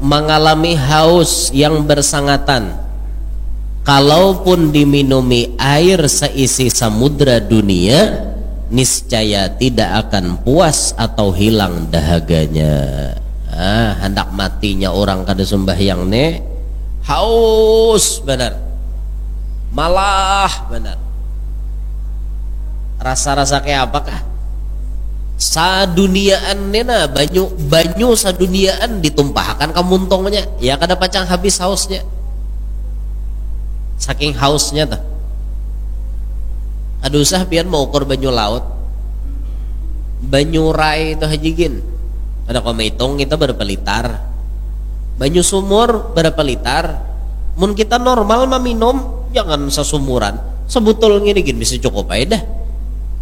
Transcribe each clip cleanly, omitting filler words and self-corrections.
mengalami haus yang bersangatan, kalaupun diminumi air seisi samudra dunia, niscaya tidak akan puas atau hilang dahaganya. Hendak matinya orang kada sembahyang ne, haus benar, malah benar. Rasa-rasa kayak apakah? Saduniaan nena banyu saduniaan ditumpahkan ke muntongnya, ya kada pacang habis hausnya, saking hausnya tuh. Aduh usah pian mau ukur banyu laut, banyu rai itu hajigin ada kau hitung kita berapa liter, banyu sumur berapa liter. Mun kita normal meminum jangan sesumuran, sebetulnya ini gini bisa cukup aja dah.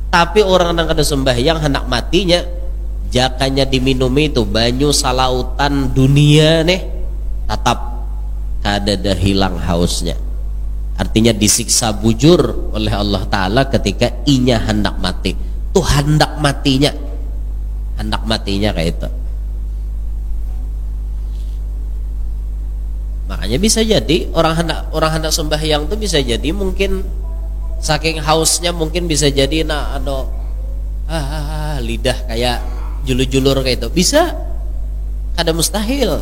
Tapi orang yang kada sembahyang hendak matinya, jakanya diminumi itu banyu salautan dunia nih, tetap kada dah hilang hausnya. Artinya disiksa bujur oleh Allah Ta'ala ketika inya hendak mati. Tuh hendak matinya kayak itu. Makanya bisa jadi orang hendak sembahyang tuh bisa jadi mungkin saking hausnya, mungkin bisa jadi lidah kayak julur-julur kayak itu, bisa, kada mustahil.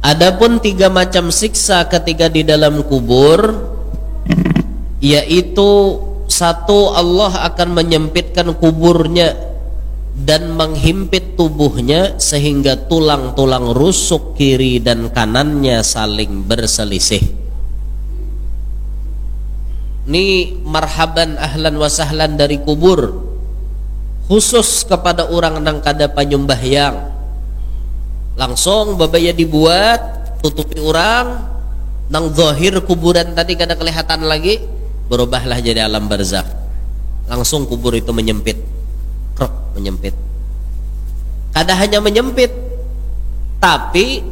Adapun 3 macam siksa ketika di dalam kubur, yaitu 1, Allah akan menyempitkan kuburnya dan menghimpit tubuhnya sehingga tulang-tulang rusuk kiri dan kanannya saling berselisih. Ini marhaban ahlan wa sahlan dari kubur, khusus kepada orang nang kada panyumbahyang. Langsung babaya dibuat tutupi orang nang zahir kuburan tadi kada kelihatan lagi, berubahlah jadi alam barzakh. Langsung kubur itu menyempit, menyempit. Kada hanya menyempit, tapi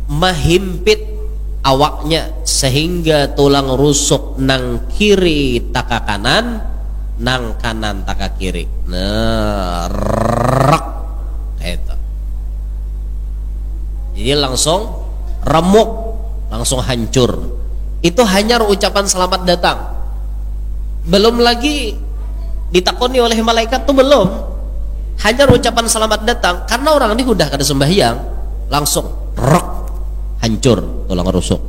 menghimpit awaknya sehingga tulang rusuk nang kiri taka kanan, nang kanan taka kiri. Kayak itu. Jadi langsung remuk, langsung hancur. Itu hanya ucapan selamat datang. Belum lagi ditakoni oleh malaikat tuh belum. Hanya ucapan selamat datang, karena orang ini udah kada sembahyang, langsung hancur tulang rusuk.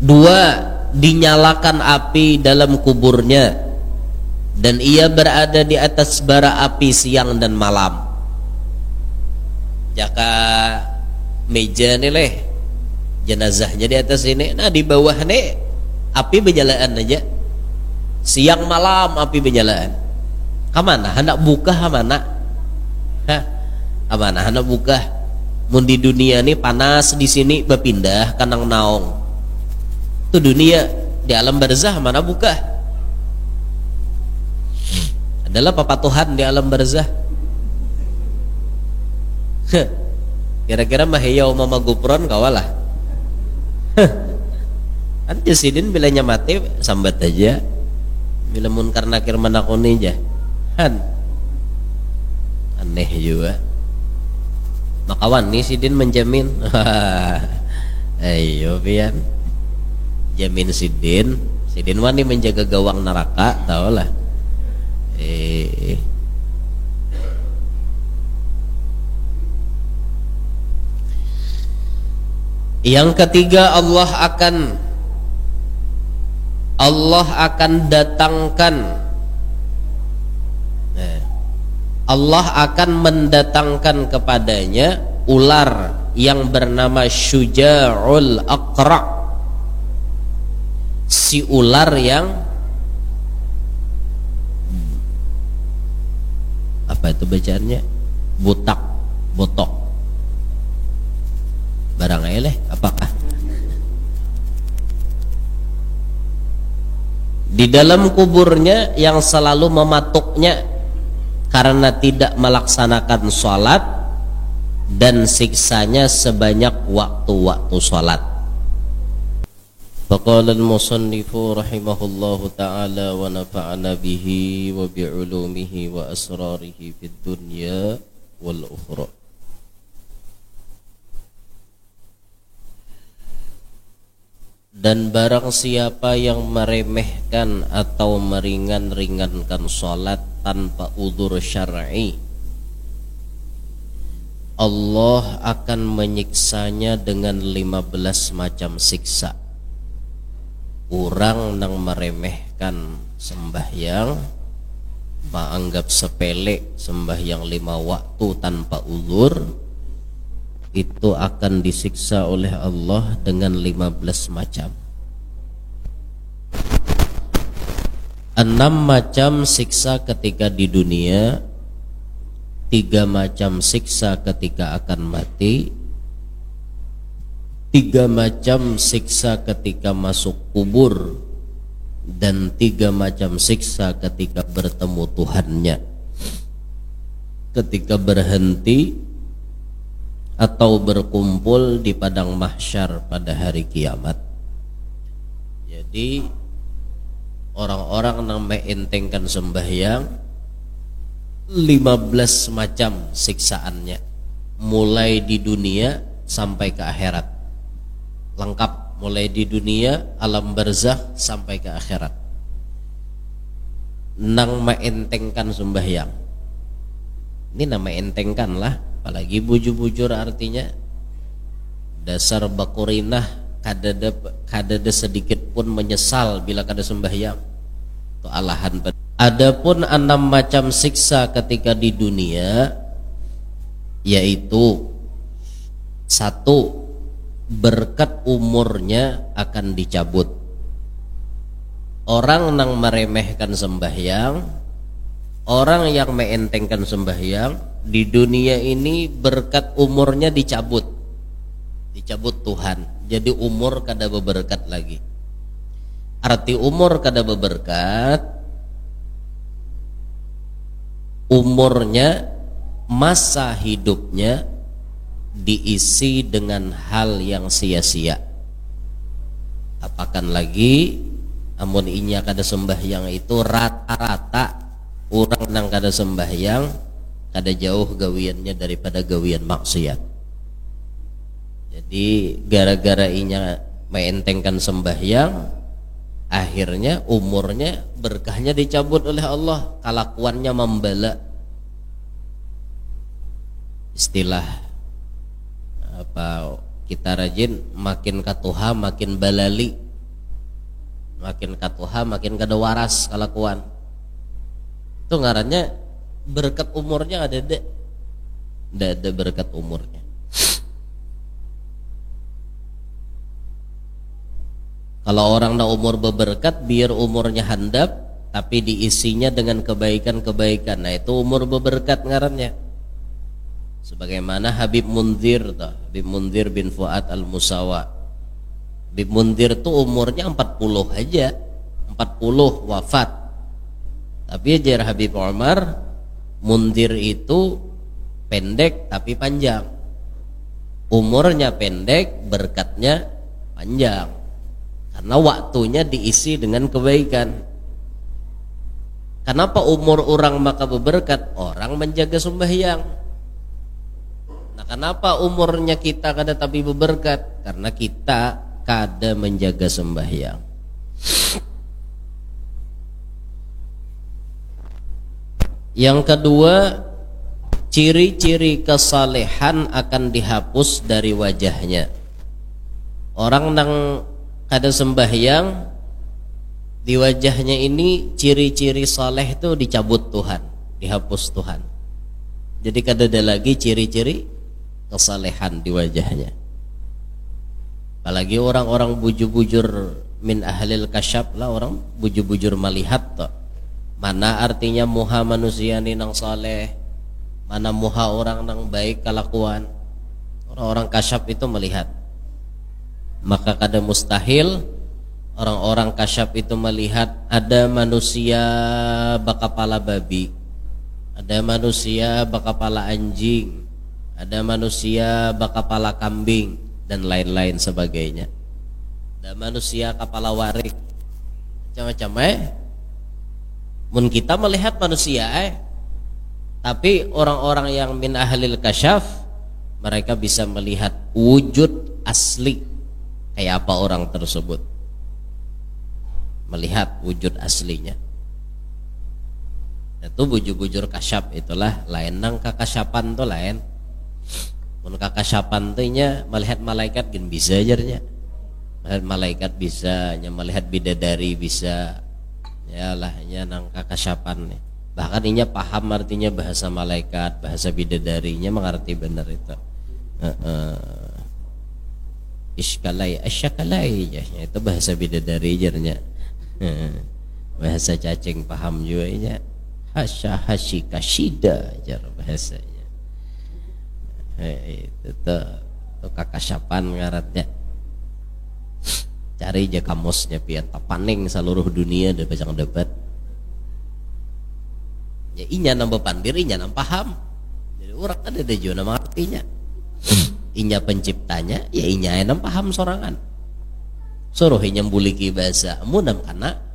2, dinyalakan api dalam kuburnya dan ia berada di atas bara api siang dan malam. Jaka meja nih leh, jenazahnya di atas ini, nah di bawah nih api berjalan aja, siang malam api berjalan. Kamana hendak buka kamana? Kamana hendak buka? Mun di dunia nih panas, di sini berpindah kanang naong. Tuh dunia di alam barzah mana buka? Adalah papatuhan di alam barzah. Kira-kira mahiyau mama gupron kawalah. Kan jasidin bilanya mati sambat aja. Bila munkar nakir manakuni aja. Aneh juga. Makawan nih sidin menjamin. Ayo pian, jamin sidin wani menjaga gawang neraka, tau lah. Yang ketiga, Allah akan mendatangkan kepadanya ular yang bernama Syuja'ul Aqra'. Si ular yang apa itu bacaannya? Botok. Barang eleh apakah? Di dalam kuburnya yang selalu mematuknya karena tidak melaksanakan sholat, dan siksanya sebanyak waktu-waktu sholat. فقال المصنف رحمه الله تعالى ونفعنا به وبعلومه وأسراره في الدنيا والأخرى. Dan barang siapa yang meremehkan atau meringan-ringankan sholat tanpa udzur syar'i, Allah akan menyiksanya dengan 15 macam siksa. Orang yang meremehkan sembahyang, menganggap sepele sembahyang 5 waktu tanpa udzur, itu akan disiksa oleh Allah dengan 15 macam. 6 macam siksa ketika di dunia, 3 macam siksa ketika akan mati, 3 macam siksa ketika masuk kubur, dan 3 macam siksa ketika bertemu Tuhannya, ketika berhenti atau berkumpul di padang mahsyar pada hari kiamat. Jadi orang-orang yang mengentengkan sembahyang 15 macam siksaannya, mulai di dunia sampai ke akhirat. Lengkap, mulai di dunia, alam barzakh sampai ke akhirat. Nang mengentengkan sembahyang. Ini nama entengkan lah. Apalagi bujur-bujur artinya dasar bakurinah kadada sedikit pun menyesal bila kada sembahyang. Itu alahan. Adapun 6 macam siksa ketika di dunia, yaitu 1, berkat umurnya akan dicabut. Orang yang meremehkan sembahyang, orang yang mengentengkan sembahyang, di dunia ini berkat umurnya dicabut Tuhan. Jadi umur kada beberkat lagi. Arti umur kada beberkat, umurnya, masa hidupnya diisi dengan hal yang sia-sia. Apakan lagi amun inya kada sembahyang itu rata-rata orang nang kada sembahyang kada jauh gawiannya daripada gawian maksiat. Jadi gara-gara inya mengentengkan sembahyang, akhirnya umurnya, berkahnya dicabut oleh Allah, kelakuannya membala. Istilah apa kita rajin, makin katuha makin balali, makin katuha makin kada waras kelakuan. Itu ngarannya berkat umurnya ada berkat umurnya. Kalau orang na umur beberkat, biar umurnya handap tapi diisinya dengan kebaikan-kebaikan, nah itu umur beberkat ngarannya. Sebagaimana Habib Munzir bin Fuad al-Musawa. Habib Munzir tuh umurnya 40 aja, 40 wafat. Tapi ajar Habib Umar, Munzir itu pendek tapi panjang. Umurnya pendek, berkatnya panjang. Karena waktunya diisi dengan kebaikan. Kenapa umur orang maka berberkat? Orang menjaga sembahyang. Nah, kenapa umurnya kita kada tapi berberkat? Karena kita kada menjaga sembahyang. Yang kedua, ciri-ciri kesalehan akan dihapus dari wajahnya. Orang yang kada sembahyang, di wajahnya ini ciri-ciri saleh itu dicabut Tuhan, dihapus Tuhan. Jadi kada ada lagi ciri-ciri kesalehan di wajahnya. Apalagi orang-orang bujur-bujur min ahlil kasyaf lah, orang bujur-bujur melihat toh. Mana artinya muha manusia ni nang saleh, mana muha orang nang baik kelakuan. Orang-orang kasyaf itu melihat. Maka kada mustahil orang-orang kasyaf itu melihat ada manusia bakapala babi, ada manusia bakapala anjing, ada manusia bakapala kambing, dan lain-lain sebagainya. ada manusia kepala warik macam-macam mun kita melihat manusia tapi orang-orang yang min ahlil kasyaf mereka bisa melihat wujud asli kayak apa orang tersebut, melihat wujud aslinya. Itu bujur-bujur kasyaf itulah lain nang kakasyapan tuh lain. Mun kakasyapan tuh nya melihat malaikat gin bisa ajarnya. Melihat malaikat bisa, nya melihat bidadari bisa. Ya lah nya nang kakasyapan nih. Bahkan inya paham artinya bahasa malaikat, bahasa bidadarinya mengerti benar itu. Iskalai asyakalai ya, itu bahasa bidadari jarnya. Bahasa cacing paham juga nya. Hasya hasyika syida jar bahasanya. Itu tuh kakasyapan ngaratnya. Cari aja kamusnya pian paning seluruh dunia dan bacang debat. Ya inya nambah pandir, inya nambah paham. Jadi orang ada juga nama artinya. Inya penciptanya, ya inya yang paham sorangan. Suruh inya buliki bahasa munam kana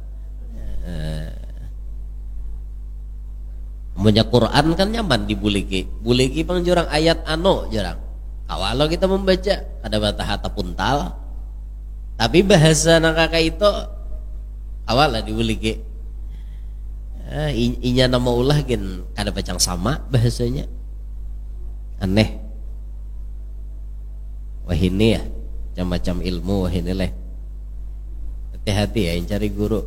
punya Quran kan nyaman dibuliki. Buliki pengjurang ayat jarang. Kalau kita membaca ada bata-hata puntal. Tapi bahasa nakaka itu awal lah dibuliki. Inya nama ulah gen kada bacang sama bahasanya. Aneh. Wah ini ya macam-macam ilmu wah ini leh. Hati-hati ya yang cari guru.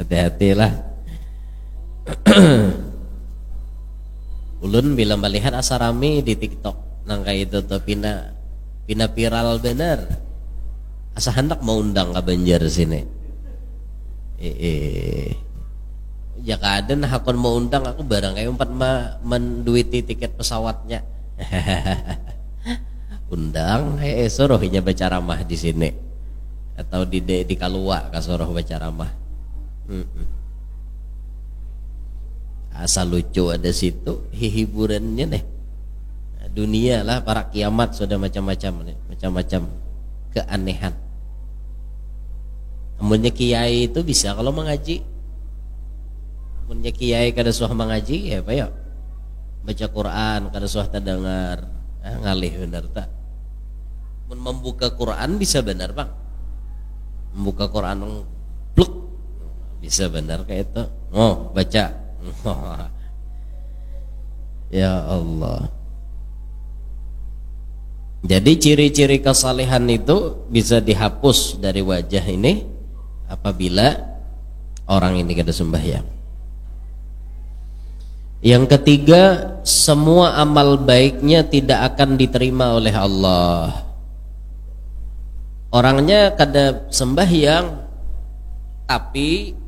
Hati-hatilah. Ulun bila melihat asarami di TikTok nang kayak itu tuh pina viral bener. Asa hendak mau undang ke Banjar sini. Ya kadang hakon mau undang aku barang kayak umpat menduiti tiket pesawatnya. Undang suruhnya baca ramah di sini atau di Kalua kasuruh baca ramah. Asal lucu ada situ hiburannya nih dunia lah para kiamat sudah macam-macam nih, macam-macam keanehan. Amunnya kiai itu bisa kalau mengaji, amunnya kiai kada suah mengaji ya apa ya baca Quran kada suah terdengar ngalih bener tak. Membuka Quran bisa benar bang, membuka Quran pluk bisa benar kayak itu. Oh baca. Ya Allah. Jadi ciri-ciri kesalehan itu bisa dihapus dari wajah ini apabila orang ini kada sembahyang. Yang ketiga, semua amal baiknya tidak akan diterima oleh Allah. Orangnya kada sembahyang tapi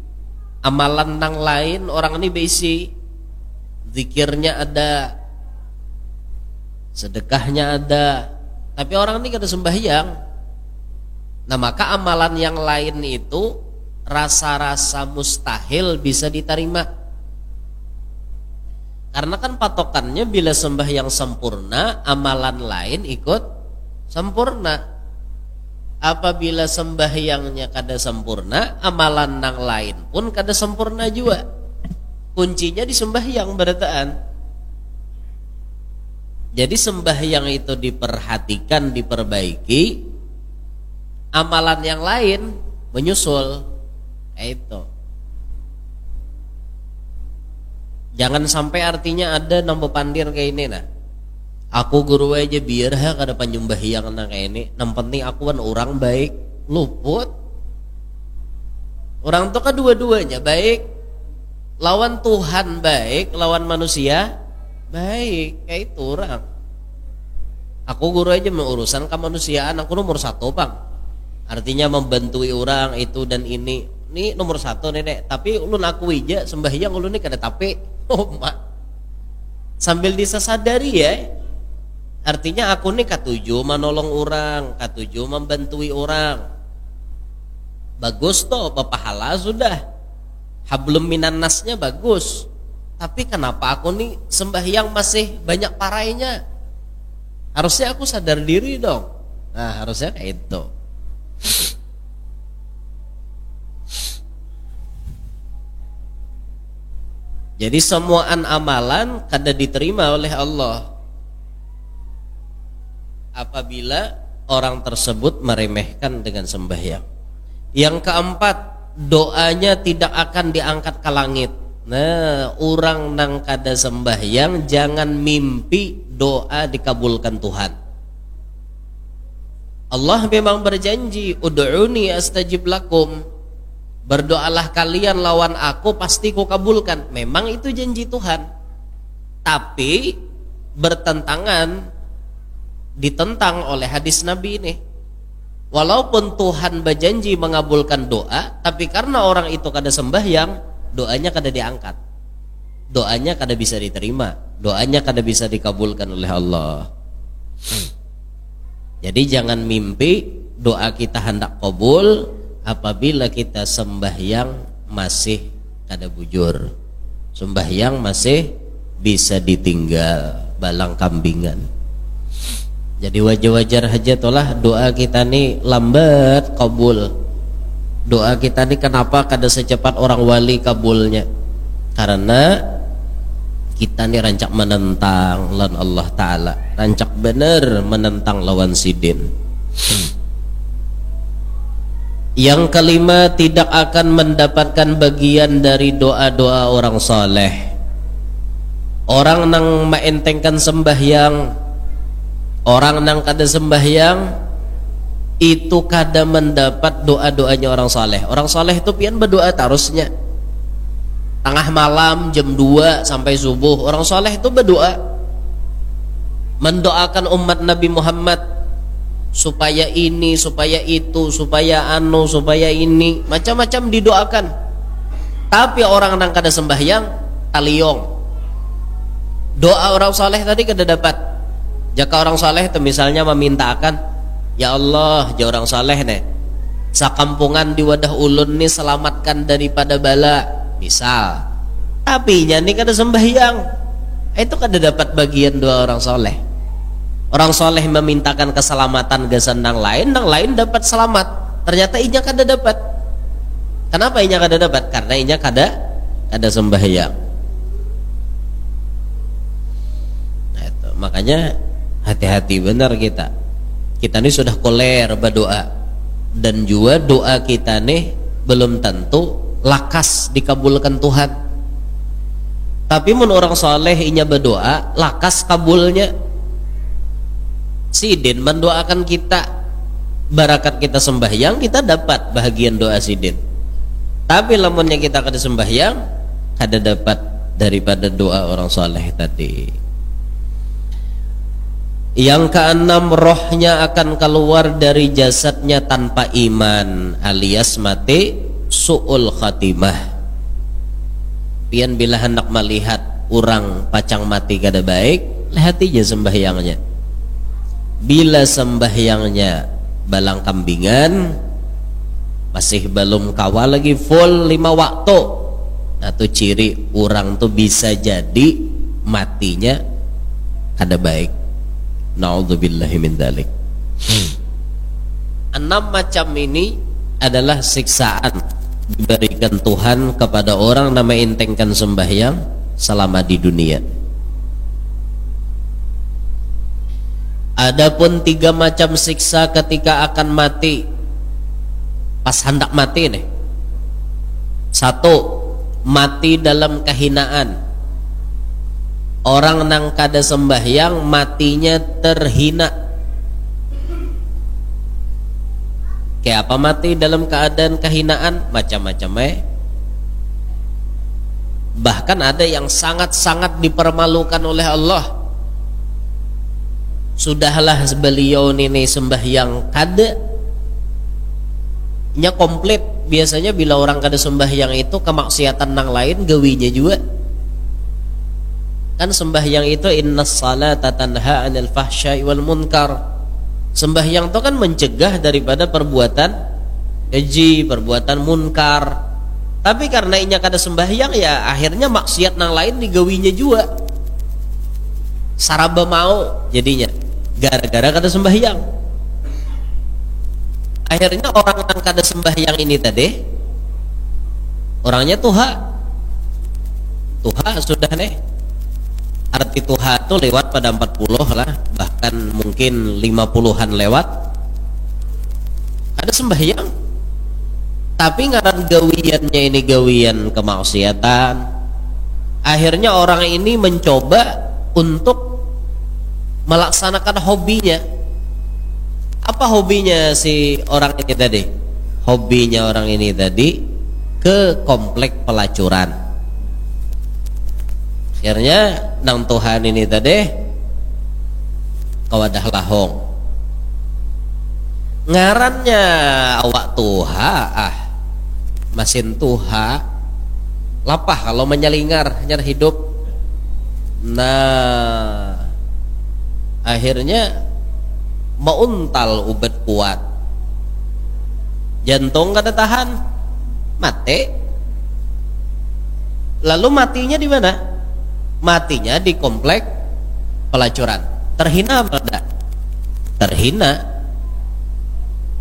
amalan nang lain orang ini besi, zikirnya ada, sedekahnya ada, tapi orang ini kada sembahyang. Nah maka amalan yang lain itu rasa-rasa mustahil bisa diterima. Karena kan patokannya bila sembahyang sempurna, amalan lain ikut sempurna. Apabila sembahyangnya kada sempurna, amalan nang lain pun kada sempurna juga. Kuncinya di sembahyang berataan. Jadi sembahyang itu diperhatikan, diperbaiki, amalan yang lain menyusul. Itu. Jangan sampai artinya ada nambah pandir kayak ini nah. Aku guru aja biar kada penyembahyang nang kayak ini. Yang penting aku kan orang baik, luput. Orang tuh kedua-duanya baik. Lawan Tuhan baik, lawan manusia baik. Kayak itu orang. Aku guru aja mengurusan kemanusiaan, aku nomor 1 bang. Artinya membantu orang itu dan ini. Ini nomor 1 nenek. Tapi ulun aku aja sembahyang ulun ini kada tapi. Oh mak. Sambil disadari ya. Artinya aku nih katuju menolong orang, katuju membantui orang. Bagus toh, pahala sudah. Hablum minan nasnya bagus. Tapi kenapa aku nih sembahyang masih banyak parainya? Harusnya aku sadar diri dong. Nah, harusnya kayak itu. Jadi semua amalan kada diterima oleh Allah apabila orang tersebut meremehkan dengan sembahyang. Yang keempat, doanya tidak akan diangkat ke langit. Nah, orang nang kada sembahyang jangan mimpi doa dikabulkan Tuhan. Allah memang berjanji, ud'uni astajib lakum. Berdoalah kalian lawan aku, pasti ku kabulkan. Memang itu janji Tuhan. Tapi bertentangan, ditentang oleh hadis Nabi ini. Walaupun Tuhan berjanji mengabulkan doa, tapi karena orang itu kada sembahyang, doanya kada diangkat. Doanya kada bisa diterima, doanya kada bisa dikabulkan oleh Allah. Jadi jangan mimpi doa kita hendak kabul apabila kita sembahyang masih kada bujur, sembahyang masih bisa ditinggal balang kambingan. Jadi wajar-wajar aja tolah doa kita nih lambat kabul. Doa kita nih kenapa kada secepat orang wali kabulnya? Karena kita nih rancak menentang lawan Allah Ta'ala, rancak bener menentang lawan sidin. Yang kelima, tidak akan mendapatkan bagian dari doa-doa orang soleh. Orang nang maentengkan sembahyang, orang nang kada sembahyang, itu kada mendapat doa-doanya orang soleh. Orang soleh itu pian berdoa terusnya tengah malam jam 2 sampai subuh. Orang soleh itu berdoa, mendoakan umat Nabi Muhammad supaya ini, supaya itu, supaya anu, supaya ini, macam-macam didoakan. Tapi orang nang kada sembahyang taliong. Doa orang soleh tadi kada dapat. Jika orang soleh itu misalnya memintakan, ya Allah, ya orang soleh nih, sakampungan di wadah ulun nih selamatkan daripada bala, misal. Tapi nya nih kada sembahyang, itu kada dapat bagian doa orang soleh. Orang soleh memintakan keselamatan gasan nang lain dapat selamat. Ternyata inya kada dapat. Kenapa inya kada dapat? Karena inya kada sembahyang. Nah, itu. Makanya hati-hati benar kita. Kita ini sudah koler berdoa, dan juga doa kita nih belum tentu lakas dikabulkan Tuhan. Tapi mun orang soleh inya berdoa lakas kabulnya. Sidin mendoakan kita, barakat kita sembahyang, kita dapat bahagian doa sidin. Tapi lamunnya kita kada sembahyang, kada dapat daripada doa orang soleh tadi. Yang keenam, rohnya akan keluar dari jasadnya tanpa iman, alias mati su'ul khatimah. Pian bila hendak melihat orang pacang mati kada baik, lihat aja sembahyangnya. Bila sembahyangnya balang kambingan, masih belum kawal lagi full 5 waktu, nah tuh ciri orang tuh bisa jadi matinya kada baik. Na'udzubillahi min dzalik. 6 macam ini adalah siksaan diberikan Tuhan kepada orang nama intengkan sembahyang selama di dunia. Adapun 3 macam siksa ketika akan mati, pas hendak mati nih. 1, mati dalam kehinaan. Orang nang kada sembahyang matinya terhina. Kayak apa mati dalam keadaan kehinaan? Macam-macam Bahkan ada yang sangat-sangat dipermalukan oleh Allah. Sudahlah beliau ini sembahyang kada, nya komplit. Biasanya bila orang kada sembahyang itu kemaksiatan nang lain gawinya juga. Kan sembahyang itu innas salata tanha 'anil fahsya'i wal munkar. Sembahyang itu kan mencegah daripada perbuatan keji, perbuatan munkar. Tapi karena inya kada sembahyang, ya akhirnya maksiat nang lain digawinya juga. Saraba mau jadinya gara-gara kada sembahyang. Akhirnya orang yang kada sembahyang ini tadi orangnya tuha sudah nih. Arti tuha itu lewat pada 40 lah, bahkan mungkin 50-an lewat. Ada sembahyang, tapi ngaran gawiannya ini gawian kemaksiatan. Akhirnya orang ini mencoba untuk melaksanakan hobinya. Apa hobinya si orang ini tadi? Hobinya orang ini tadi ke komplek pelacuran. Akhirnya nang Tuhan ini tadi kawadah lahong. Ngarannya awak tuha masin tuha lapah kalau menyelingar nyar hidup. Nah, akhirnya meuntal ubat kuat, jantung kada tahan, mati. Lalu matinya di mana? Matinya di komplek pelacuran. Terhina apa enggak? Terhina.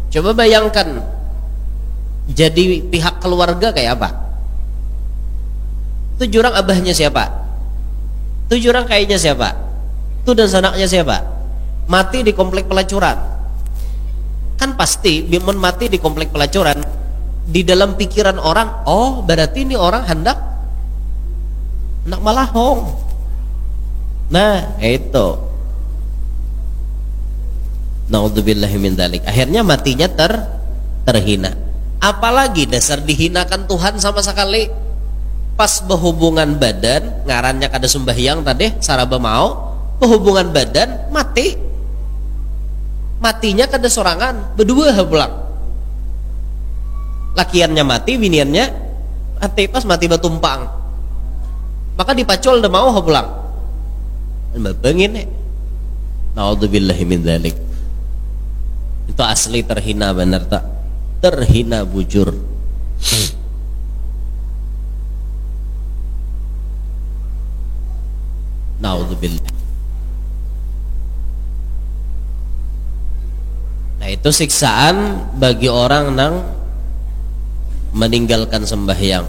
Coba bayangkan jadi pihak keluarga kayak apa? Itu jurang abahnya siapa? Itu jurang kayaknya siapa? Itu dan sanaknya siapa? Mati di komplek pelacuran. Kan pasti bimun mati di komplek pelacuran, di dalam pikiran orang, oh berarti ini orang hendak malahong. Nah itu, naudzubillahi min dzalik. Akhirnya matinya terhina. Apalagi dasar dihinakan Tuhan sama sekali. Pas berhubungan badan, ngarannya kada sembahyang tadi saraba mau berhubungan badan, mati. Matinya kada sorangan, berdua pulang. Lakiannya mati, biniannya mati. Pas mati batumpang, maka dipacul udah mau pulang. Bengin naudzubillahi min dzalik. Itu asli terhina, bener tak? Terhina bujur. Naudzubillah. Nah itu siksaan bagi orang yang meninggalkan sembahyang,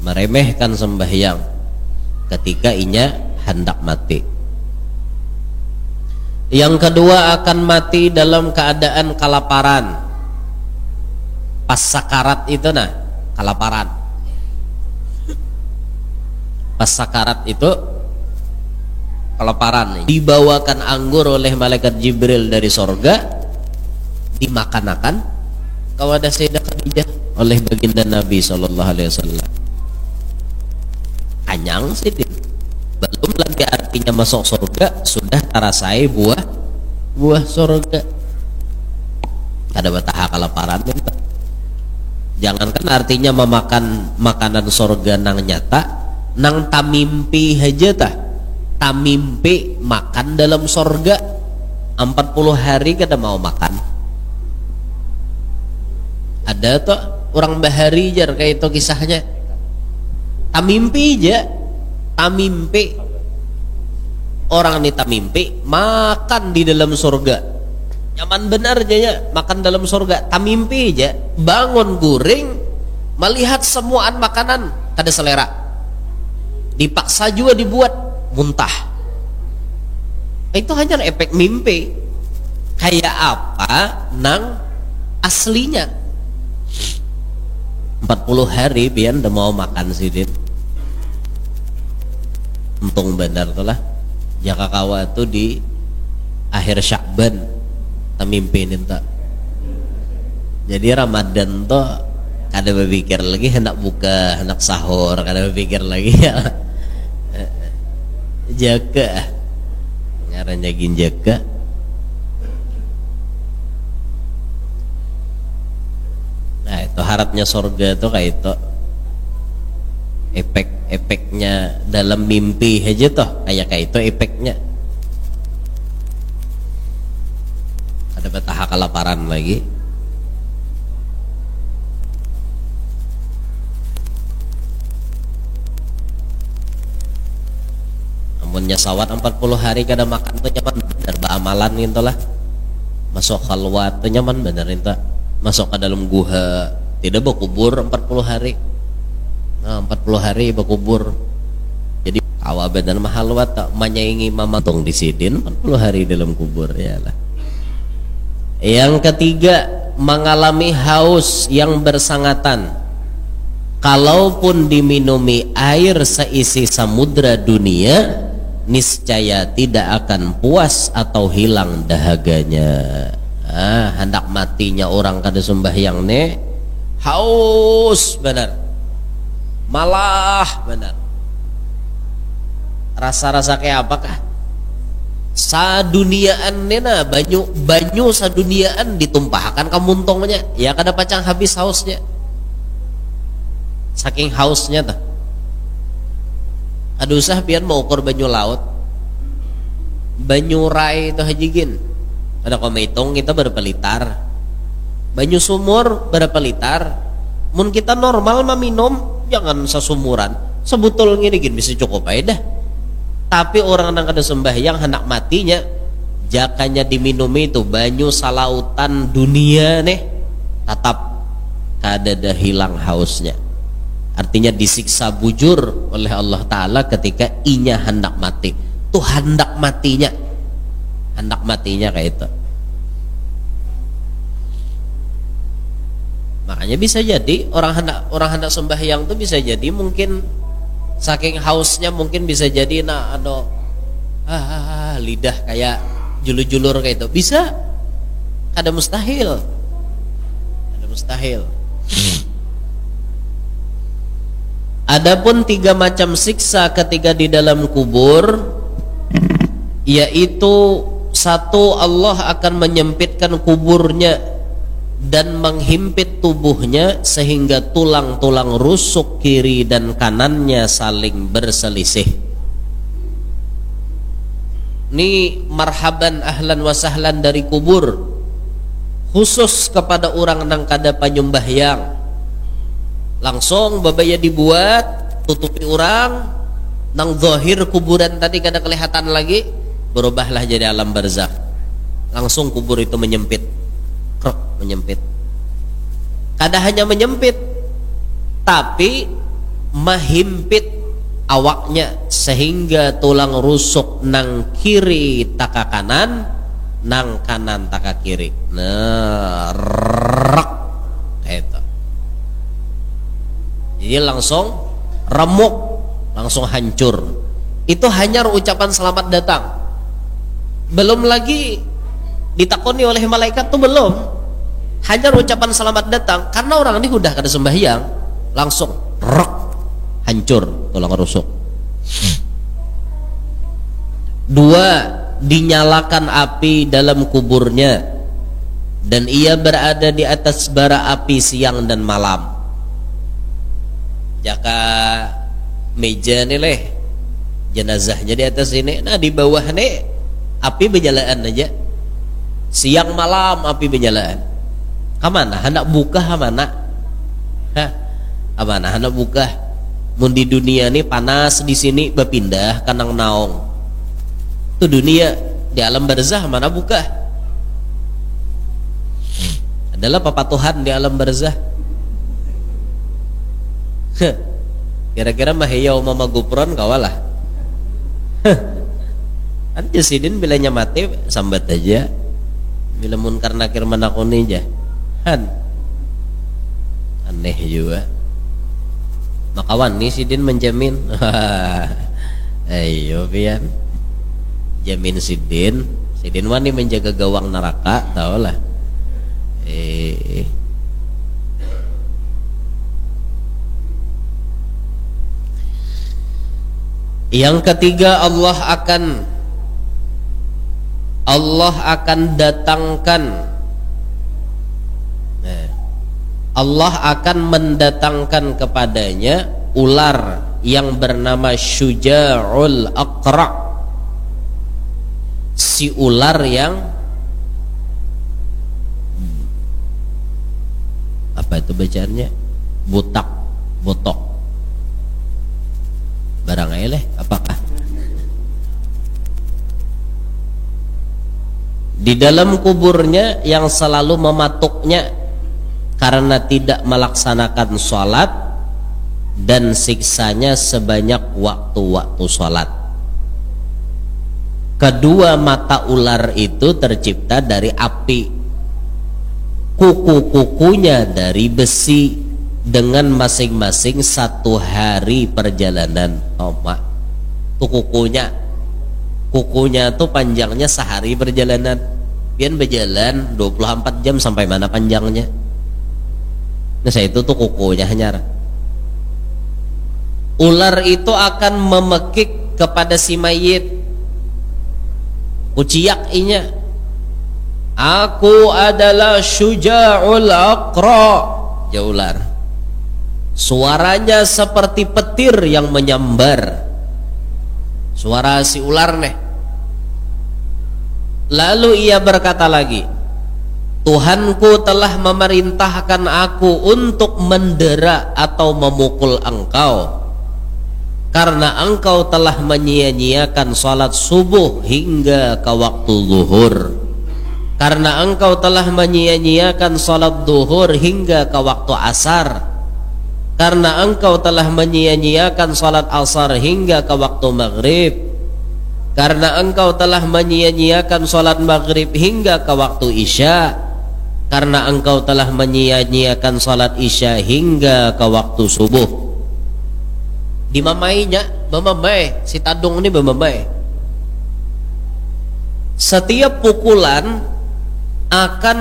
meremehkan sembahyang ketika inya hendak mati. Yang kedua, akan mati dalam keadaan kelaparan. Pas sakarat itu nah, kelaparan. Pas sakarat itu kelaparan. Dibawakan anggur oleh malaikat Jibril dari sorga, dimakan-akan kepada Sayyidah Khadijah oleh baginda Nabi SAW. Anyang sih, belum lagi artinya masuk surga, sudah terasai buah surga. Ada bataha kelaparan minta. Jangankan artinya memakan makanan surga nang nyata, nang tamimpi aja tah. Tamimpi makan dalam surga 40 hari kada mau makan. Ada tuh orang bahari jar kayak itu kisahnya. Tamimpi aja, tamimpi. Orang ini tamimpi makan di dalam surga. Nyaman benar aja ya, makan dalam surga. Tamimpi aja, bangun guring, melihat semuaan makanan kada selera. Dipaksa juga dibuat muntah. Itu hanya efek mimpi. Kayak apa nang aslinya. 40 hari pian udah mau makan sidin. Untung benar tuh lah. Jaka kawa tuh di akhir Syakban tamimpinin tak. Jadi Ramadan tuh kada berpikir lagi hendak buka, hendak sahur, kada berpikir lagi ya. Jaga ngaran jagin jaga. Nah itu harapnya surga itu kayak itu, efeknya dalam mimpi aja tuh kayak itu efeknya. Ada bataha kelaparan lagi. Amunnya sawat 40 hari kada makan tuh nyaman bener, amalan gitu lah. Masuk khalwat tuh nyaman bener itu. masuk ke dalam guha, tidak berkubur 40 hari. Nah, 40 hari berkubur. Jadi awaban dan mahalwat tak menyaingi mamantong di sidin 40 hari dalam kubur ya lah. Yang ketiga, mengalami haus yang bersangatan. Kalaupun diminumi air seisi samudra dunia, niscaya tidak akan puas atau hilang dahaganya. Hendak matinya orang kada sembahyang ne haus benar, malah benar. Rasa-rasa kayak apakah? Saduniaan nena banyu saduniaan ditumpahkan ke muntongnya, ya kada pacang habis hausnya. Saking hausnya tuh. Aduh usah pian mau ukur banyu laut, banyu rai itu hajigin. Ada kau menghitung kita berapa liter, banyu sumur berapa liter. Mun kita normal meminum jangan sesumuran. Sebetulnya ini bisa cukup aja dah. Tapi orang yang kada sembahyang hendak matinya, jakanya diminumi itu banyu salautan dunia nih, tetap kada dah hilang hausnya. Artinya disiksa bujur oleh Allah Ta'ala ketika inya hendak mati. Tuh hendak matinya kayak itu. Makanya bisa jadi orang hendak sembahyang tuh bisa jadi mungkin saking hausnya mungkin bisa jadi lidah kayak julur-julur kayak itu. Bisa. Ada mustahil. Adapun 3 macam siksa ketika di dalam kubur, yaitu 1, Allah akan menyempitkan kuburnya dan menghimpit tubuhnya sehingga tulang-tulang rusuk kiri dan kanannya saling berselisih. Ini marhaban ahlan wa sahlan dari kubur, khusus kepada orang nang kada panyumbahyang. Langsung babaya dibuat, tutupi orang nang zahir kuburan tadi kada kelihatan lagi, berubahlah jadi alam barzakh. Langsung kubur itu menyempit. Kada hanya menyempit, tapi menghimpit awaknya sehingga tulang rusuk nang kiri taka kanan, nang kanan taka kiri. Kayak itu. Jadi langsung remuk, langsung hancur. Itu hanya ucapan selamat datang. Belum lagi ditakoni oleh malaikat tuh belum. Hanya ucapan selamat datang, karena orang ini udah kada sembahyang, langsung hancur tulang rusuk. 2, dinyalakan api dalam kuburnya dan ia berada di atas bara api siang dan malam. Jaka meja nih leh, jenazahnya di atas ini, nah di bawah nih api berjalan aja, siang malam api berjalan. Kamana hendak buka kamana? Kamana hendak buka? Mun di dunia nih panas, di sini berpindah kanang naong. Itu dunia, di alam barzah mana buka? Adalah papatuhan di alam barzah. Kira-kira mahiyau mama gupron kawalah. Kan jasidin bilanya mati sambat aja. Bila munkar nakir manakuni aja. Aneh juga. Makawan nih sidin menjamin. Ayo pian. Jamin sidin wani menjaga gawang neraka, tahulah. Yang ketiga, Allah akan mendatangkan kepadanya ular yang bernama Syuja'ul Aqra'. Si ular yang apa itu bacaannya? Botok. Barang eleh apakah? Di dalam kuburnya yang selalu mematuknya karena tidak melaksanakan sholat, dan siksanya sebanyak waktu-waktu sholat. Kedua mata ular itu tercipta dari api, kuku-kukunya dari besi, dengan masing-masing 1 hari perjalanan. Mak, tuh kukunya tuh panjangnya sehari perjalanan. Pian berjalan 24 jam sampai mana panjangnya? Nah, saya itu tuh kukunya hanyar. Ular itu akan memekik kepada si mayit. Uciak inya, aku adalah Syuja'ul Aqra, ya ular. Suaranya seperti petir yang menyambar. Suara si ular nih. Lalu ia berkata lagi, Tuhanku telah memerintahkan aku untuk mendera atau memukul engkau, karena engkau telah menyia-nyiakan salat subuh hingga ke waktu zuhur, karena engkau telah menyia-nyiakan salat zuhur hingga ke waktu asar, karena engkau telah menyia-nyiakan salat asar hingga ke waktu maghrib, karena engkau telah menyia-nyiakan salat maghrib hingga ke waktu isya, karena engkau telah menyia-nyiakan salat isya hingga ke waktu subuh. Dimamainya, memamai si tadung ini memamai. Setiap pukulan akan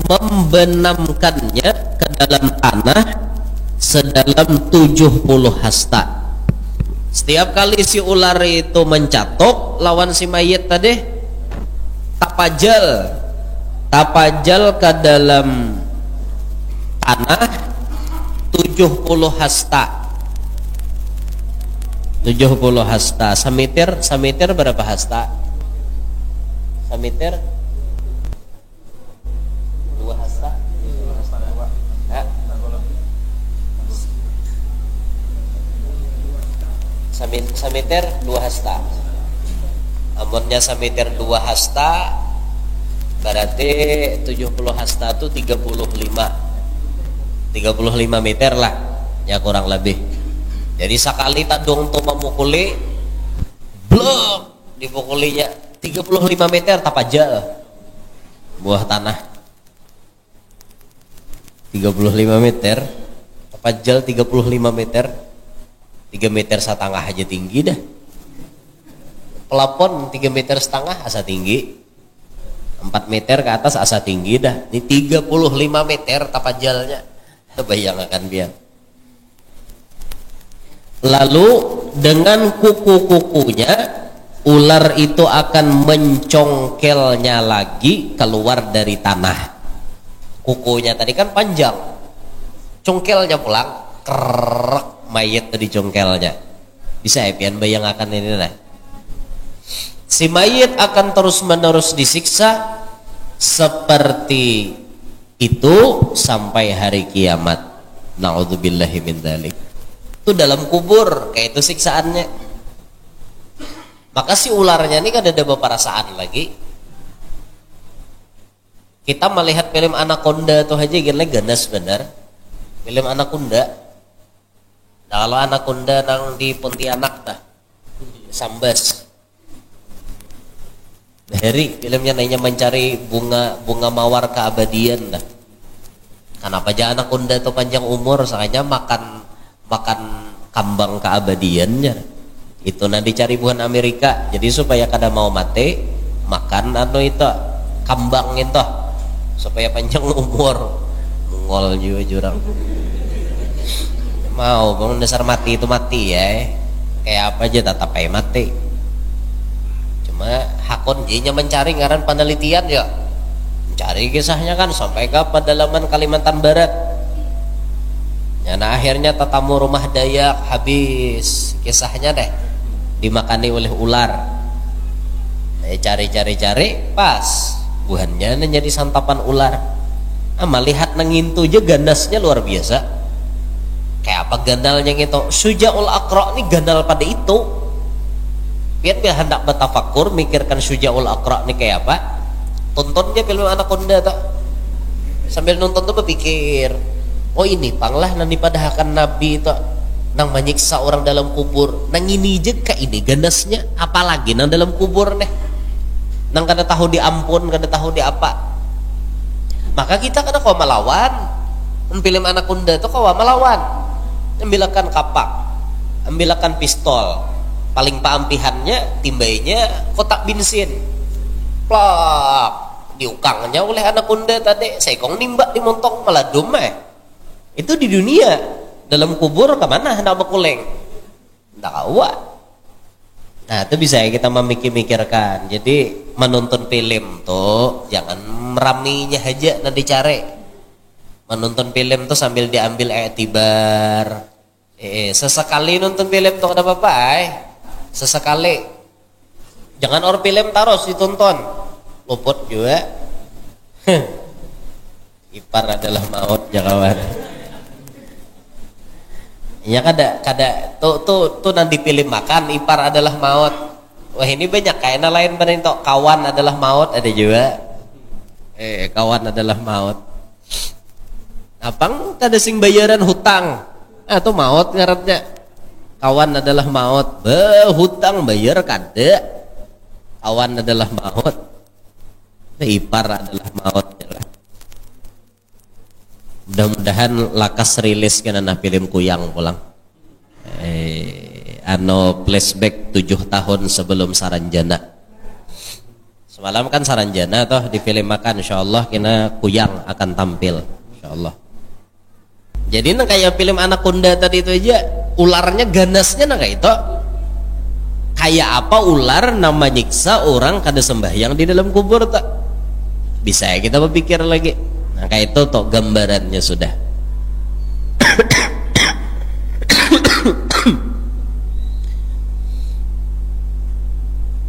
membenamkannya ke dalam tanah sedalam 70 hasta. Setiap kali si ular itu mencatok lawan si mayit tadi, tapajal ke dalam tanah 70 hasta. 70 hasta. Samitir berapa hasta? Samitir 2 hasta. Ya. Samitir 2 hasta. Amunnya samitir 2 hasta berarti 70 hasta itu 35 meter lah ya, kurang lebih. Jadi sekali tadung tuh memukuli, blok dipukulinya 35 meter tapajal buah tanah. 35 meter tapajal 35 meter, 3 meter setengah aja tinggi dah. Pelapon 3 meter setengah asa tinggi, 4 meter ke atas asa tinggi dah. Ini 35 meter tapajalnya. Bayangkan biar. Lalu dengan kuku-kukunya ular itu akan mencongkelnya lagi keluar dari tanah. Kukunya tadi kan panjang, congkelnya pulang, kerek mayat tadi congkelnya. Bisa ya pian bayangkan ini nah. Si mayat akan terus-menerus disiksa seperti itu sampai hari kiamat. Na'udzubillahi min dzalik. Itu dalam kubur kayak itu siksaannya. Maka si ularnya ini kan ada beberapa perasaan lagi. Kita melihat film Anaconda tuh aja gini ganas bener. Film Anaconda. Nah, kalau Anaconda nang di Pontianak tah. Sambas. Heri filmnya nanya mencari bunga mawar keabadian dah. Kenapa aja Anaconda itu panjang umur, soalnya makan kambang keabadiannya. Itu nanti cari buah Amerika. Jadi supaya kada mau mati, makan itu kambang itu supaya panjang umur. Mongol juga jurang. Mau bangun dasar mati itu mati ya. Kayak apa aja tetap aja mati. Hakon jinya mencari ngaran penelitian ya, mencari kisahnya kan sampai ke pedalaman Kalimantan Barat ya. Nah akhirnya tetamu rumah Dayak habis kisahnya deh dimakani oleh ular. Cari pas buahnya jadi santapan ular. Melihat nengintu aja ganasnya luar biasa. Kayak apa gandalnya gitu. Syuja'ul Aqra ini gandal pada itu. Biar hendak bertafakur mikirkan Syuja'ul Aqra ini kayak apa. tontonnya film Anaconda tak, sambil nonton tuh berpikir, oh ini panglah nanti padahkan Nabi itu nang menyiksa orang dalam kubur, nang ini je kak ini ganasnya, apalagi nang dalam kubur nih, nang kada tahu diampun, kada tahu di apa. Maka kita kada kau melawan, film Anaconda itu kau melawan, ambilkan kapak, ambilkan pistol, paling paampihannya timbainya kotak bensin, plak diukangnya oleh Anaconda tadi, sekong nimbak di montong meladum itu di dunia. Dalam kubur kemana hendak bekuleng, hendak awak. Nah itu bisa kita memikir-mikirkan. Jadi menonton film tuh jangan meraminya aja nanti cari. Menonton film tuh sambil diambil iktibar. Sesekali nonton film tuh ada apa-apa sesekali. Jangan orang film terus ditonton, luput juga. Ipar adalah maut ya kawan. Ya kada tuh nanti pilih makan ipar adalah maut. Wah ini banyak kayaknya lain bener itu kawan adalah maut ada juga. Kawan adalah maut. Apang ada sing bayaran hutang atau maut ngarannya. Kawan adalah maut. Hutang bayar kada. Kawan adalah maut. Ipar adalah maut. Mudah-mudahan lakas rilis karena film Kuyang pulang. Flashback 7 tahun sebelum Saranjana. Semalam kan Saranjana toh di film makan, insyaallah kena Kuyang akan tampil insyaallah. Jadi nang kayak film Anaconda tadi itu aja ularnya ganasnya nang kayak itu. Kayak apa ular nama nyiksa orang kada sembahyang di dalam kubur tak? Bisa ya kita berpikir lagi. Nah kayak itu toh gambarannya sudah.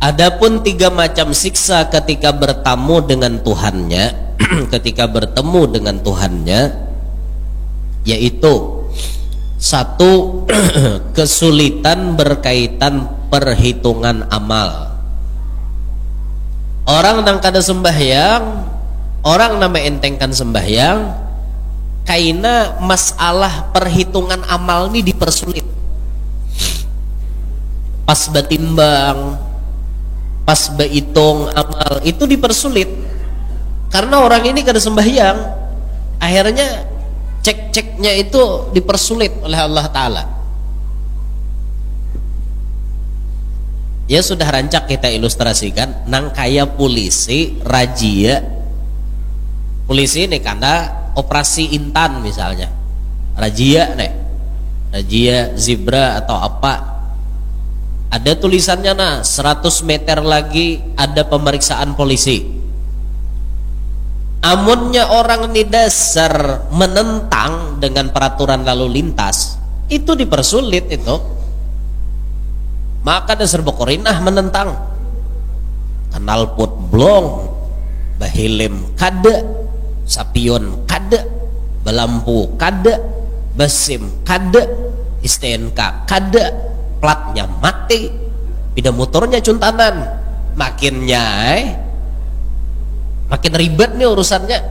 Adapun 3 macam siksa ketika bertemu dengan Tuhannya, ketika bertemu dengan Tuhannya, yaitu 1 kesulitan berkaitan perhitungan amal. Orang nang kada sembahyang, orang nama entengkan sembahyang, kaina masalah perhitungan amal ini dipersulit. Pas batimbang, pas berhitung amal itu dipersulit karena orang ini kada sembahyang, akhirnya cek-ceknya itu dipersulit oleh Allah Ta'ala. Ya sudah rancak kita ilustrasikan nang kaya polisi rajia. Polisi ini karena operasi Intan misalnya, rajia nih, rajia zebra atau apa, ada tulisannya 100 meter lagi ada pemeriksaan polisi. Amunnya orang ini dasar menentang dengan peraturan lalu lintas, itu dipersulit itu. Maka dasar bokorinah menentang, kenal pot blong, bahilim kada, sapion kada, belampu kada, basim kada, STNK kada, platnya mati, bida motornya cuntanan, makinnya makin ribet nih urusannya,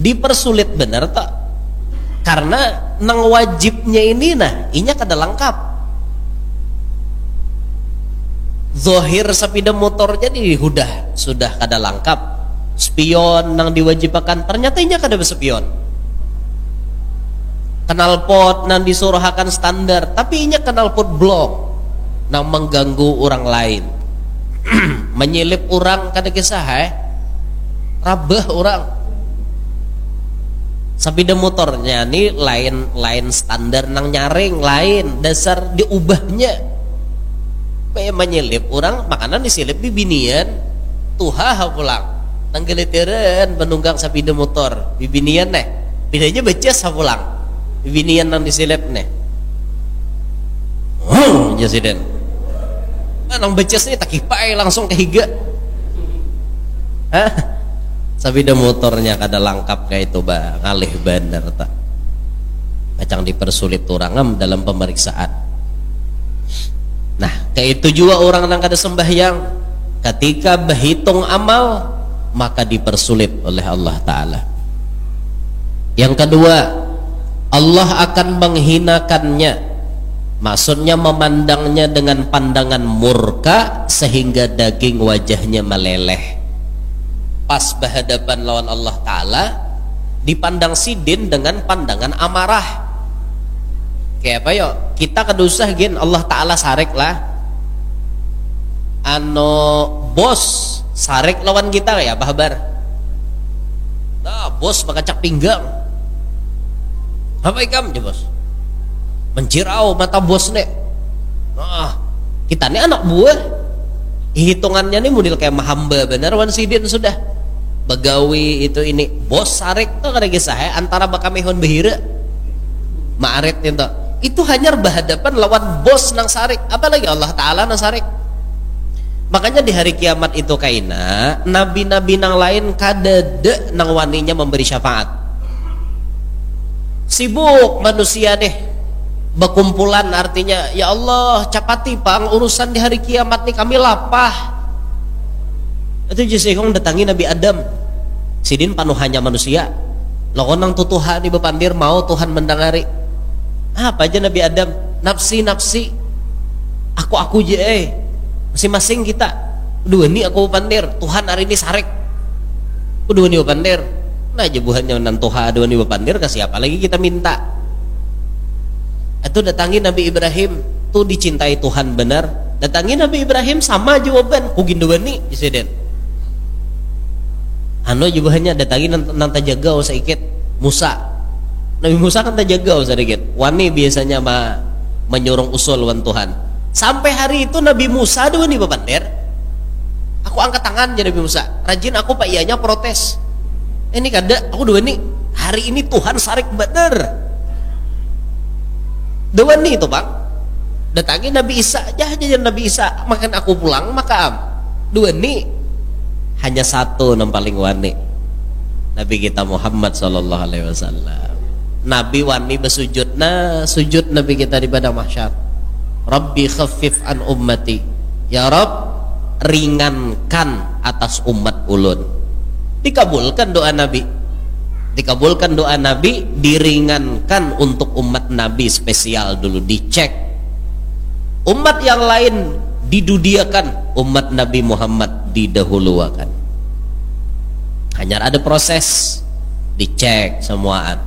dipersulit bener tak? Karena nang wajibnya ini inya kada lengkap. Zohir sepeda motornya sudah kada lengkap. Spion nang diwajibkan ternyata inya kada berspion. Knalpot nang disuruhakan standar tapi inya knalpot blok nang mengganggu orang lain. Menyelip orang kada kisah rabah orang. Sepeda motornya nih lain standar nang nyaring, lain dasar diubahnya. Kayak menyelip orang makanan disilip di binian tuha pulang nang geletiran penunggang sepeda motor bibinian bidanya becas pulang bibinian nang disilip jasiden nang becas nih tak kipai langsung ke higa sepeda motornya kada lengkap kayak itu ngalih bandar tak macam dipersulit orang dalam pemeriksaan. Nah kayak itu juga orang yang kada sembahyang ketika berhitung amal maka dipersulit oleh Allah Ta'ala. Yang kedua, Allah akan menghinakannya, maksudnya memandangnya dengan pandangan murka sehingga daging wajahnya meleleh. Pas berhadapan lawan Allah Ta'ala, dipandang sidin dengan pandangan amarah. Kayak apa yo? Kita kedusah gin Allah Ta'ala sarek lah, bos sarek lawan kita ya bahabar. Nah bos bakacak pinggang. Apa ikam ya bos? Mencirau mata bos nek. Nah kita nih anak buah. Hitungannya nih model kayak mahamba bener wan sidin sudah. Begawi itu ini bos sarek tuh kada kisah ya antara bakamehon behira. Ma'aret itu hanya berhadapan lawan bos nang sarik, apalagi Allah Ta'ala nang sarik. Makanya di hari kiamat itu kaina nabi-nabi nang lain kadade nang waninya memberi syafaat. Sibuk manusia deh berkumpulan, artinya ya Allah capati pang urusan di hari kiamat nih kami lapah. Itu jisihong datangi Nabi Adam sidin panuhannya manusia lawan nang tutuhan di bepandir mau Tuhan mendangari. Apa aja Nabi Adam, nafsi aku je masing-masing kita dua nih aku pandir Tuhan hari ini sarek dua nih pandir nah jebuhannya nan Tuhan dua nih pandir kasih apa lagi kita minta. Itu datangi Nabi Ibrahim tuh dicintai Tuhan benar, datangi Nabi Ibrahim sama jawaban kugin dua nih diseden jebuhannya datangi nanti jaga saikit Musa. Nabi Musa kan terjaga sedikit. Wani biasanya menyuruh usul wan Tuhan. Sampai hari itu Nabi Musa dua nih bapander. Aku angkat tangan jadi Nabi Musa. Rajin aku pak ianya protes. Ini kada aku dua nih. Hari ini Tuhan sarik bener. Dua nih itu bang. Datangi Nabi Isa. Jangan Nabi Isa. Makan aku pulang maka dua nih. Hanya satu yang paling wani. Nabi kita Muhammad sallallahu alaihi wasallam. Nabi wani bersujud sujud Nabi kita di padang mahsyar. Rabbi khaffif an ummati. Ya Rabb, ringankan atas umat ulun. Dikabulkan doa Nabi. Dikabulkan doa Nabi, diringankan untuk umat Nabi spesial dulu dicek. Umat yang lain didudiakan, umat Nabi Muhammad didahuluakan. Hanya ada proses dicek semuaan.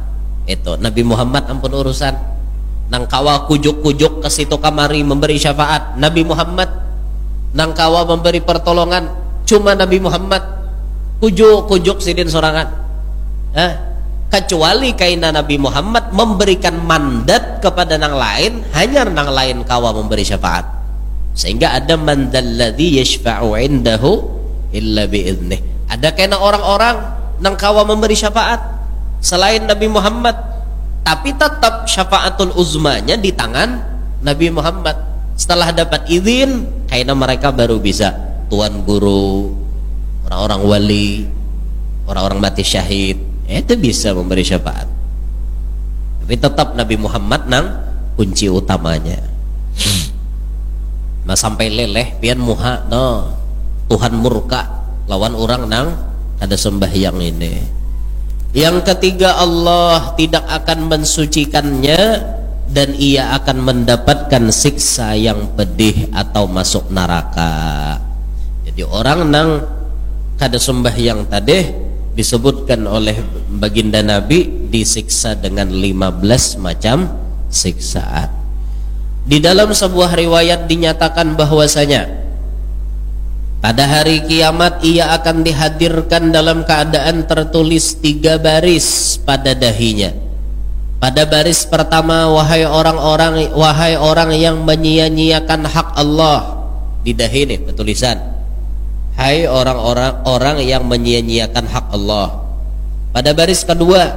Itu Nabi Muhammad ampun urusan nang kawa kujuk-kujuk ke situ kamari memberi syafaat. Nabi Muhammad nang kawa memberi pertolongan cuma Nabi Muhammad kujuk-kujuk sidin sorangan. Kecuali kaina Nabi Muhammad memberikan mandat kepada nang lain, hanya nang lain kawa memberi syafaat. Sehingga ada man dalladzi yashfa'u 'indahu illa bi'idnih. Ada kaina orang-orang nang kawa memberi syafaat selain Nabi Muhammad, tapi tetap syafaatul uzmanya di tangan Nabi Muhammad. Setelah dapat izin kayaknya mereka baru bisa tuan guru, orang-orang wali, orang-orang mati syahid itu bisa memberi syafaat. Tapi tetap Nabi Muhammad nang kunci utamanya. Nah sampai leleh pian muha no Tuhan murka lawan orang nang ada sembahyang ini. Yang ketiga, Allah tidak akan mensucikannya dan ia akan mendapatkan siksa yang pedih atau masuk neraka. Jadi orang nang kada sembahyang tadi disebutkan oleh baginda Nabi disiksa dengan 15 macam siksaan. Di dalam sebuah riwayat dinyatakan bahwasanya pada hari kiamat ia akan dihadirkan dalam keadaan tertulis 3 baris pada dahinya. Pada baris pertama, wahai orang yang menyia-nyiakan hak Allah. Di dahi nih tulisan, hai orang yang menyia-nyiakan hak Allah. Pada baris kedua,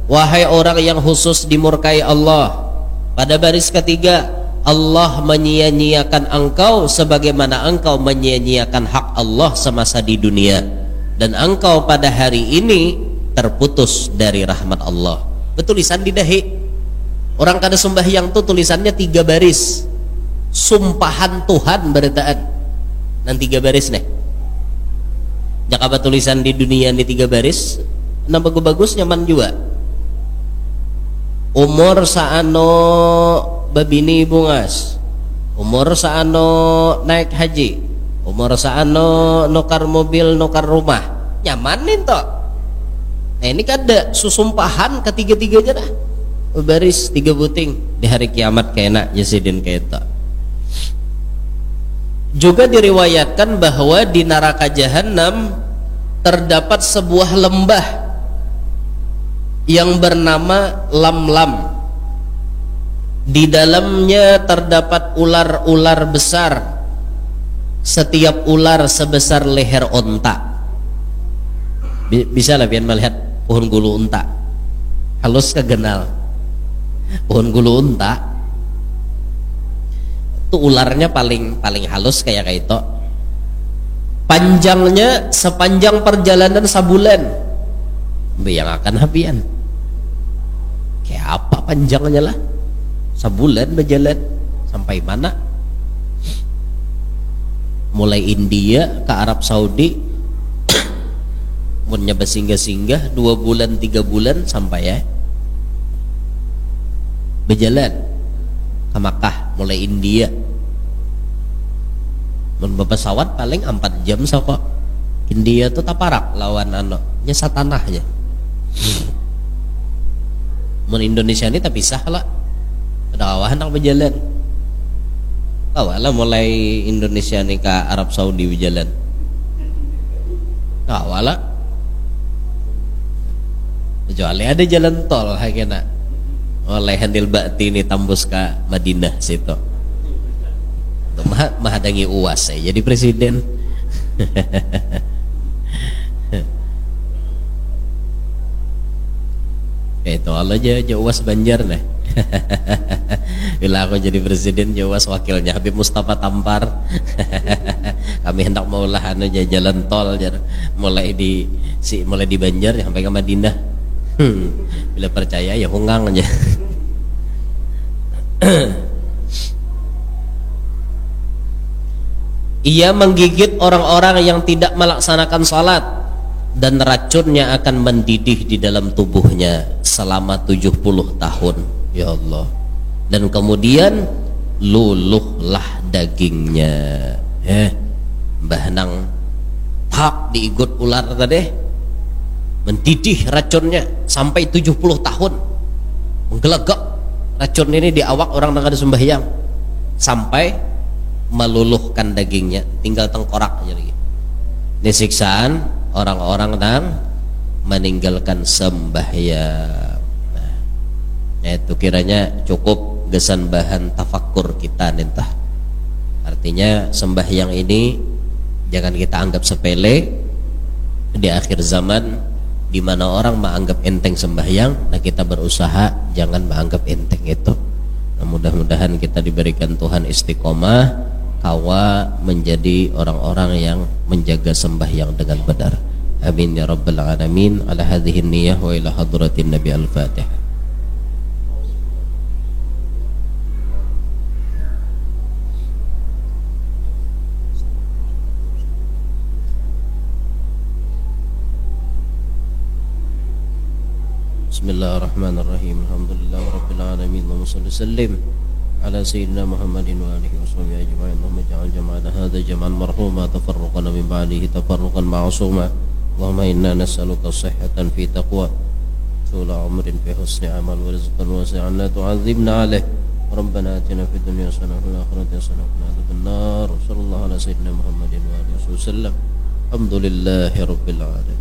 wahai orang yang khusus dimurkai Allah. Pada baris ketiga, Allah menyia-nyiakan engkau sebagaimana engkau menyia-nyiakan hak Allah semasa di dunia, dan engkau pada hari ini terputus dari rahmat Allah. Betulisan di dahi. Orang kada sembahyang tuh tulisannya 3 baris. Sumpahan Tuhan beritaan. Dan 3 baris nih. Jakaba tulisan di dunia di 3 baris, nah bagus-bagus nyaman juga. Umur saano babini bungas, umur saano naik haji, umur saano nukar mobil, nukar rumah, nyamanin toh. Nah ini kan ada susumpahan ketiga-tiganya dah, baris 3 buting di hari kiamat kena jasidin keta. Juga diriwayatkan bahwa di neraka jahanam terdapat sebuah lembah yang bernama Lamlam. Di dalamnya terdapat ular-ular besar, setiap ular sebesar leher onta. Bisa lah pian melihat pohon gulu unta, halus kegenal pohon gulu unta itu ularnya paling halus kayak itu. Panjangnya sepanjang perjalanan sabulan. Yang akan habian kayak apa panjangnya lah, sabulan berjalan sampai mana, mulai India ke Arab Saudi munnya bersinggah-singgah 2 bulan 3 bulan sampai ya berjalan ke Makkah mulai India. Mun pesawat paling 4 jam soko India tuh taparak lawan nyesa tanah aja. Mun Indonesia ini tapi sah lah, ada awahan nak berjalan. Kawalah mulai Indonesia nih ke Arab Saudi berjalan. Kawalah. Kecuali ada jalan tol hakena. Oleh handil bakti ini tembus ke Madinah situ. Mahadangi UAS saya jadi presiden. Itu Allah aja UAS Banjar nah. Bila aku jadi presiden UAS wakilnya Habib Mustafa Tampar. Kami hendak maulah aja jalan tol mulai di Banjar sampai ke Madinah. Bila percaya ya hungang aja. Ia menggigit orang-orang yang tidak melaksanakan salat dan racunnya akan mendidih di dalam tubuhnya selama 70 tahun. Ya Allah. Dan kemudian luluhlah dagingnya. Mbah nang tak diigut ular tadi. Mendidih racunnya sampai 70 tahun. Menggelegak racun ini di awak orang yang ada sembahyang sampai meluluhkan dagingnya, tinggal tengkorak aja lagi. Ini siksaan orang-orang yang meninggalkan sembahyang. Nah, itu kiranya cukup gesan bahan tafakkur kita nentah. Artinya sembahyang ini jangan kita anggap sepele. Di akhir zaman di mana orang menganggap enteng sembahyang, nah kita berusaha jangan menganggap enteng itu. Nah, mudah-mudahan kita diberikan Tuhan istiqomah, kawa menjadi orang-orang yang menjaga sembahyang dengan benar. Amin ya rabbal alamin. Ala hadhihi niyyah wa ila hadratin Nabi al-Fatihah. Bismillahirrahmanirrahim. Alhamdulillah rabbil alamin. Allahumma shalli sallim ala sayyidina Muhammadin wa alihi washabihi ajma'in. Allahumma ij'al jam'ana hadha jam'an marhuma tafarruqana min ba'dihi tafarruqan ma'suma. Allahumma inna nas'aluka sihhatan fi taqwa, tula umrin fi husni amal wa rizqan wasi'an la tu'adzibna alaih. Rabbana atina fid dunya hasanah wa fil akhirati hasanah wa qina adzaban nar. Sallallahu ala sayyidina Muhammadin wa alihi wasallam. Alhamdulillahi rabbil alamin.